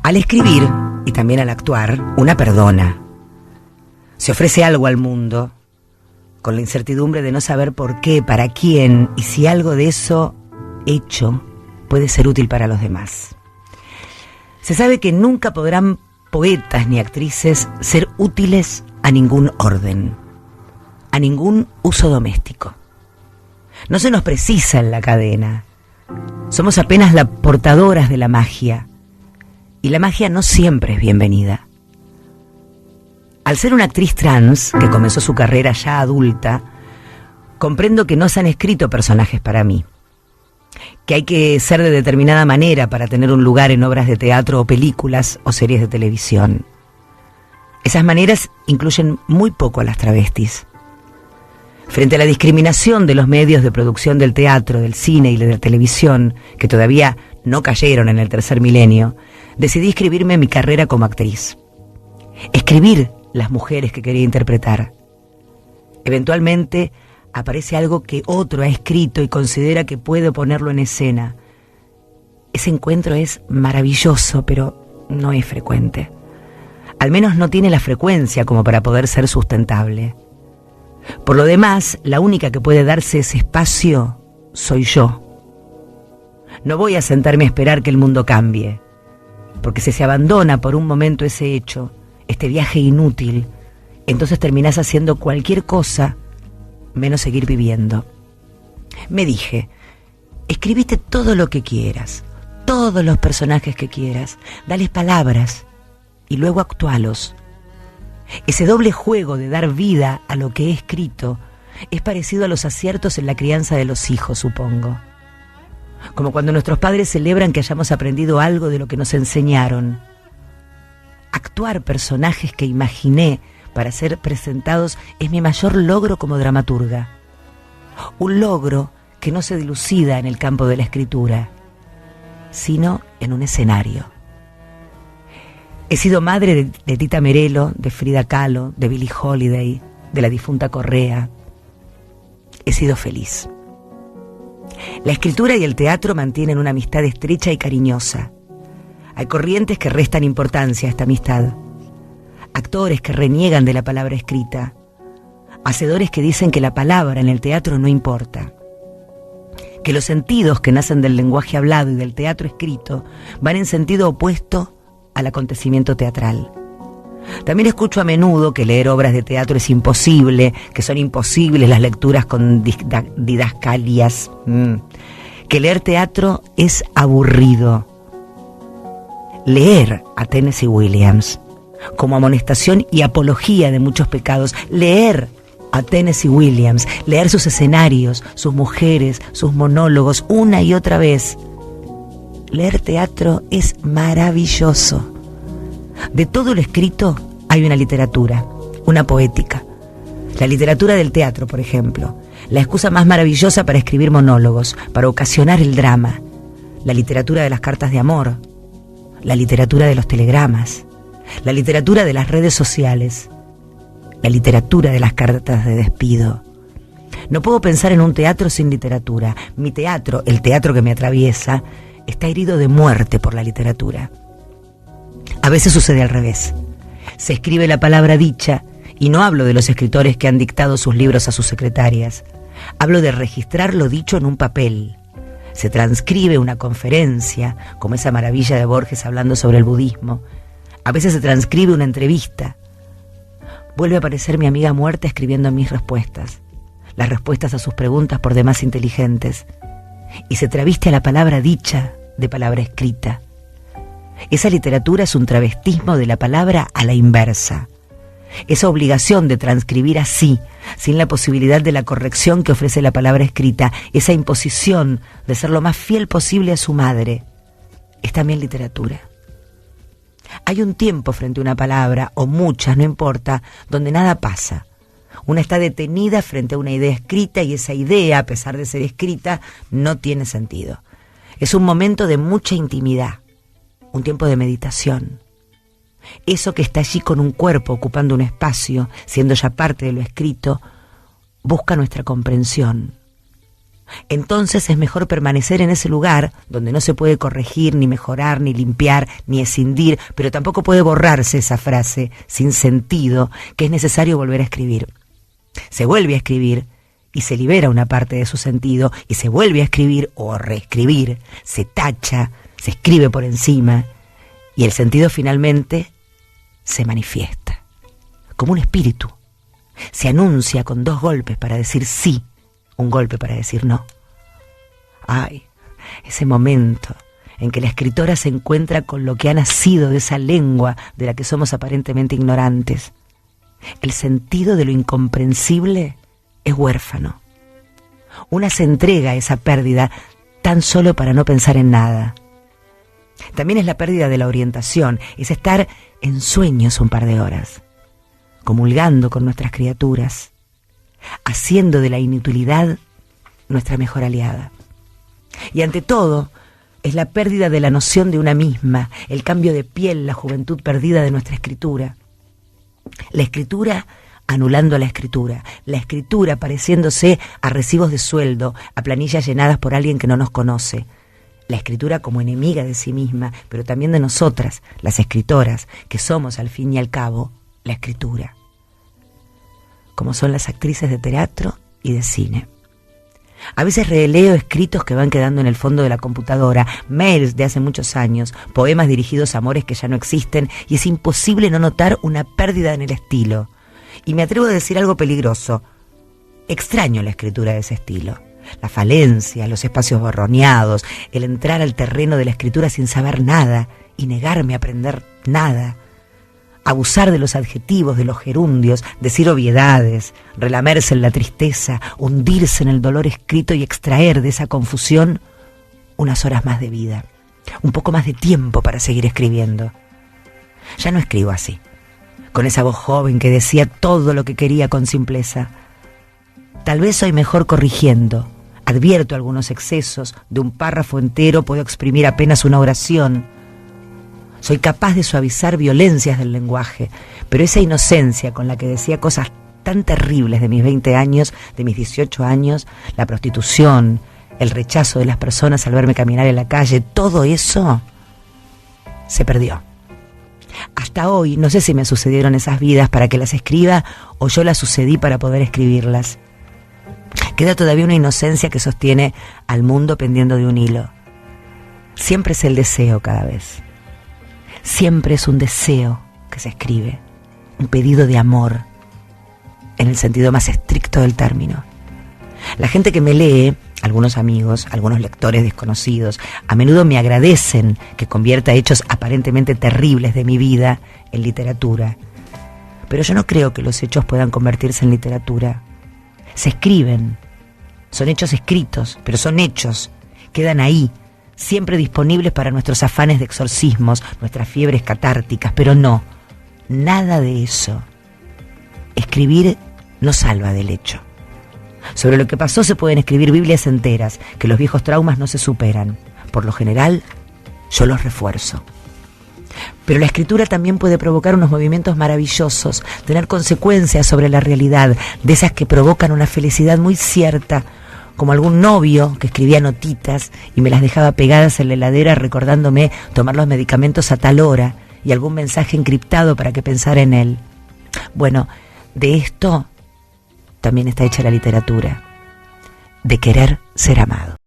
Al escribir, y también al actuar, una perdona. Se ofrece algo al mundo, con la incertidumbre de no saber por qué, para quién, y si algo de eso hecho puede ser útil para los demás. Se sabe que nunca podrán poetas ni actrices ser útiles a ningún orden, a ningún uso doméstico. No se nos precisa en la cadena. Somos apenas las portadoras de la magia, y la magia no siempre es bienvenida. Al ser una actriz trans que comenzó su carrera ya adulta, comprendo que no se han escrito personajes para mí, que hay que ser de determinada manera para tener un lugar en obras de teatro o películas o series de televisión. Esas maneras incluyen muy poco a las travestis. Frente a la discriminación de los medios de producción del teatro, del cine y de la televisión, que todavía no cayeron en el tercer milenio, decidí escribirme mi carrera como actriz. Escribir las mujeres que quería interpretar. Eventualmente aparece algo que otro ha escrito y considera que puede ponerlo en escena. Ese encuentro es maravilloso, pero no es frecuente. Al menos no tiene la frecuencia como para poder ser sustentable. Por lo demás, la única que puede darse ese espacio soy yo. No voy a sentarme a esperar que el mundo cambie, porque si se abandona por un momento ese hecho, este viaje inútil, entonces terminás haciendo cualquier cosa menos seguir viviendo. Me dije, escribiste todo lo que quieras, todos los personajes que quieras, dales palabras y luego actualos. Ese doble juego de dar vida a lo que he escrito es parecido a los aciertos en la crianza de los hijos, supongo. Como cuando nuestros padres celebran que hayamos aprendido algo de lo que nos enseñaron. Actuar personajes que imaginé para ser presentados es mi mayor logro como dramaturga. Un logro que no se dilucida en el campo de la escritura, sino en un escenario. He sido madre de Tita Merelo, de Frida Kahlo, de Billie Holiday, de la difunta Correa. He sido feliz. La escritura y el teatro mantienen una amistad estrecha y cariñosa. Hay corrientes que restan importancia a esta amistad. Actores que reniegan de la palabra escrita. Hacedores que dicen que la palabra en el teatro no importa. Que los sentidos que nacen del lenguaje hablado y del teatro escrito van en sentido opuesto al acontecimiento teatral. También escucho a menudo que leer obras de teatro es imposible, que son imposibles las lecturas con didascalias, que leer teatro es aburrido. Leer a Tennessee Williams como amonestación y apología de muchos pecados, leer a Tennessee Williams, leer sus escenarios, sus mujeres, sus monólogos una y otra vez. Leer teatro es maravilloso. De todo lo escrito hay una literatura, una poética. La literatura del teatro, por ejemplo, la excusa más maravillosa para escribir monólogos, para ocasionar el drama. La literatura de las cartas de amor, la literatura de los telegramas, la literatura de las redes sociales, la literatura de las cartas de despido. No puedo pensar en un teatro sin literatura. Mi teatro, el teatro que me atraviesa, está herido de muerte por la literatura. A veces sucede al revés. Se escribe la palabra dicha, y no hablo de los escritores que han dictado sus libros a sus secretarias. Hablo de registrar lo dicho en un papel. Se transcribe una conferencia, como esa maravilla de Borges hablando sobre el budismo. A veces se transcribe una entrevista. Vuelve a aparecer mi amiga muerta escribiendo mis respuestas, las respuestas a sus preguntas por demás inteligentes, y se traviste a la palabra dicha de palabra escrita. Esa literatura es un travestismo de la palabra a la inversa. Esa obligación de transcribir así, sin la posibilidad de la corrección que ofrece la palabra escrita, esa imposición de ser lo más fiel posible a su madre, es también literatura. Hay un tiempo frente a una palabra, o muchas, no importa, donde nada pasa. Una está detenida frente a una idea escrita y esa idea, a pesar de ser escrita, no tiene sentido. Es un momento de mucha intimidad, un tiempo de meditación. Eso que está allí con un cuerpo ocupando un espacio, siendo ya parte de lo escrito, busca nuestra comprensión. entonces es mejor permanecer en ese lugar donde no se puede corregir, ni mejorar, ni limpiar, ni escindir, pero tampoco puede borrarse esa frase sin sentido que es necesario volver a escribir. Se vuelve a escribir y se libera una parte de su sentido y se vuelve a escribir o a reescribir, se tacha, se escribe por encima y el sentido finalmente se manifiesta como un espíritu. Se anuncia con 2 golpes para decir sí, un golpe para decir no. Ay, ese momento en que la escritora se encuentra con lo que ha nacido de esa lengua de la que somos aparentemente ignorantes. El sentido de lo incomprensible es huérfano. Una se entrega a esa pérdida tan solo para no pensar en nada. También es la pérdida de la orientación, es estar en sueños un par de horas, comulgando con nuestras criaturas, haciendo de la inutilidad nuestra mejor aliada. Y ante todo, es la pérdida de la noción de una misma, el cambio de piel, la juventud perdida de nuestra escritura. La escritura anulando la escritura pareciéndose a recibos de sueldo, a planillas llenadas por alguien que no nos conoce. La escritura como enemiga de sí misma, pero también de nosotras, las escritoras, que somos al fin y al cabo la escritura. Como son las actrices de teatro y de cine. A veces releo escritos que van quedando en el fondo de la computadora, mails de hace muchos años, poemas dirigidos a amores que ya no existen, y es imposible no notar una pérdida en el estilo. Y me atrevo a decir algo peligroso. Extraño la escritura de ese estilo. La falencia, los espacios borroneados, el entrar al terreno de la escritura sin saber nada y negarme a aprender nada. Abusar de los adjetivos, de los gerundios, decir obviedades, relamerse en la tristeza, hundirse en el dolor escrito y extraer de esa confusión unas horas más de vida, un poco más de tiempo para seguir escribiendo. Ya no escribo así, con esa voz joven que decía todo lo que quería con simpleza. Tal vez soy mejor corrigiendo, advierto algunos excesos, de un párrafo entero puedo exprimir apenas una oración. Soy capaz de suavizar violencias del lenguaje, pero esa inocencia con la que decía cosas tan terribles de mis 20 años, de mis 18 años, la prostitución, el rechazo de las personas al verme caminar en la calle, todo eso se perdió. Hasta hoy no sé si me sucedieron esas vidas para que las escriba o yo las sucedí para poder escribirlas. Queda todavía una inocencia que sostiene al mundo pendiendo de un hilo. Siempre es el deseo cada vez. Siempre es un deseo que se escribe, un pedido de amor, en el sentido más estricto del término. La gente que me lee, algunos amigos, algunos lectores desconocidos, a menudo me agradecen que convierta hechos aparentemente terribles de mi vida en literatura. Pero yo no creo que los hechos puedan convertirse en literatura. Se escriben, son hechos escritos, pero son hechos, quedan ahí, siempre disponibles para nuestros afanes de exorcismos, nuestras fiebres catárticas, pero no, nada de eso. Escribir no salva del hecho. Sobre lo que pasó se pueden escribir Biblias enteras, que los viejos traumas no se superan. Por lo general, yo los refuerzo. Pero la escritura también puede provocar unos movimientos maravillosos, tener consecuencias sobre la realidad, de esas que provocan una felicidad muy cierta, como algún novio que escribía notitas y me las dejaba pegadas en la heladera recordándome tomar los medicamentos a tal hora, y algún mensaje encriptado para que pensara en él. Bueno, de esto también está hecha la literatura, de querer ser amado.